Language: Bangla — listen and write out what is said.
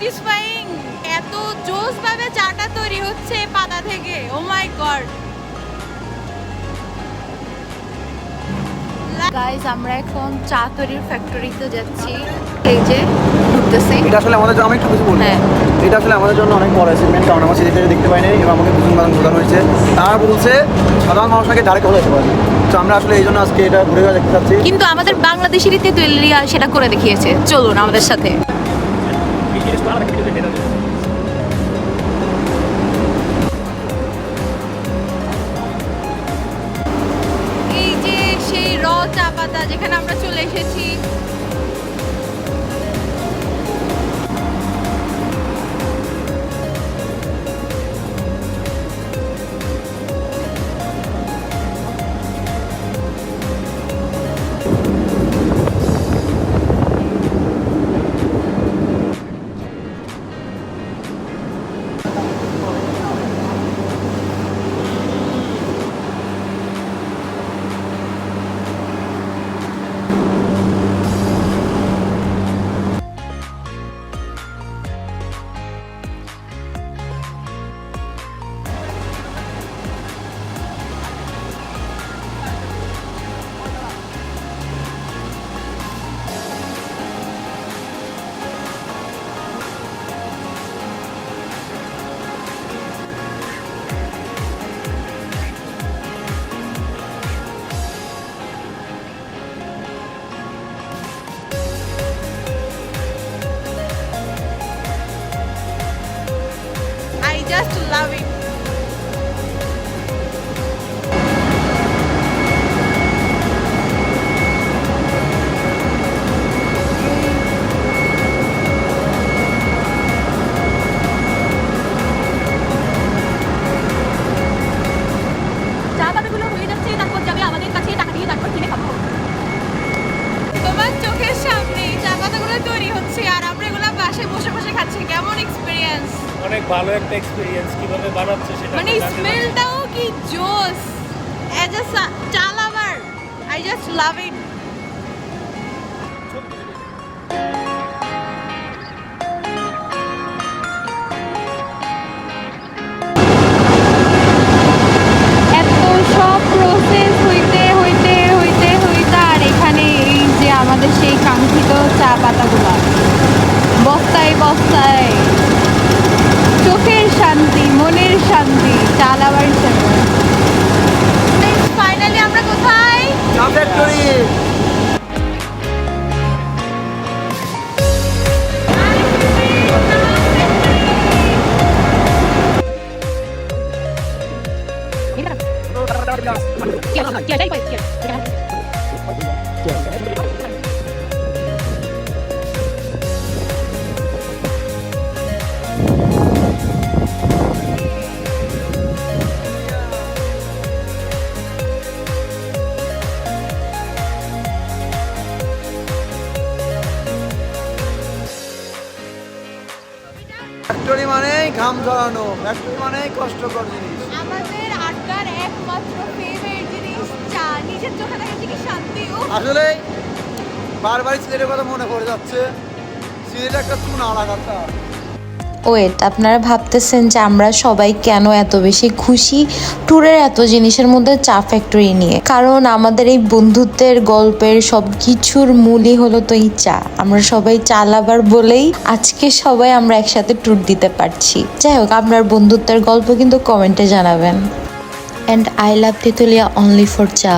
স্যাটিসফাইং, এত জোস ভাবে চাটা তৈরি হচ্ছে পাতা থেকে। ও মাই গড গাইস, আমরা এখন চা তৈরির ফ্যাক্টরিতে যাচ্ছি। এই যে ঢুকতেছি। এটা আসলে আমাদের জন্য, আমি একটু কিছু বলবো। হ্যাঁ, এটা আসলে আমাদের জন্য অনেক বড় অ্যাচিভমেন্ট, কারণ আমার সিরিজে দেখতে পাই নাই এবং আমাকে দুজন মানুষ প্রদান হয়েছে। তারা বলছে সাধারণ মানুষ নাকি ডাইরেক্ট হয়ে যেতে পারে। তো আমরা আসলে এই জন্য আজকে এটা ঘুরে ঘুরে দেখতে চাচ্ছি। কিন্তু আমাদের বাংলাদেশেরই তেতুলিয়া সেটা করে দেখিয়েছে। চলুন আমাদের সাথে। এই যে সেই র চা পাতা যেখানে আমরা চলে এসেছি। I just love it. চা পাতাগুলো হয়ে যাচ্ছে, তারপর যাবে আমাদের কাছে টাকা দিয়ে, তারপর কিনে খাবো। তোমার চোখের সামনে চা পাতাগুলো তৈরি হচ্ছে আর আমরা এগুলো বাসায় বসে বসে খাচ্ছি। কেমন এক্সপিরিয়েন্স? অনেক ভালো একটা এক্সপেরিয়েন্স। কিভাবে বানাচ্ছে সেটা মানে স্মেলটাও কি জোস। এজ আ চা লাভার আই জাস্ট লাভ ইট। এত সব প্রসেস হইতে হইতে হইতে হইতে আর এখানে এই যে আমাদের সেই কাঙ্ক্ষিত চা পাতাগুলো বস্তায় বস্তায়। চোখের শান্তি, মনের শান্তি, চা লাভার হিসেবে। ফাইনালি আমরা কোথায়? চা ফ্যাক্টরি। ফ্যাক্টরি মানেই ঘাম ঝরানো, ফ্যাক্টরি মানেই কষ্টকর জিনিস। আমাদের আড্ডার একমাত্র ফেভারিট জিনিস চা। নিজের চোখে দেখেছি কি শান্তি। আসলে বারবার সিলেটের কথা মনে পড়ে যাচ্ছে। সিলেট একটা চুনা আলাদা। ওয়েট, আপনারা ভাবতেছেন যে আমরা সবাই কেন এত বেশি খুশি ট্যুরের এত জিনিসের মধ্যে চা ফ্যাক্টরি নিয়ে? কারণ আমাদের এই বন্ধুত্বের গল্পের সব কিছুর মূলই হলো তো এই চা। আমরা সবাই চা লাভার বলেই আজকে সবাই আমরা একসাথে ট্যুর দিতে পারছি। যাই হোক, আপনার বন্ধুত্বের গল্প কিন্তু কমেন্টে জানাবেন। And I love Tetulia only for চা।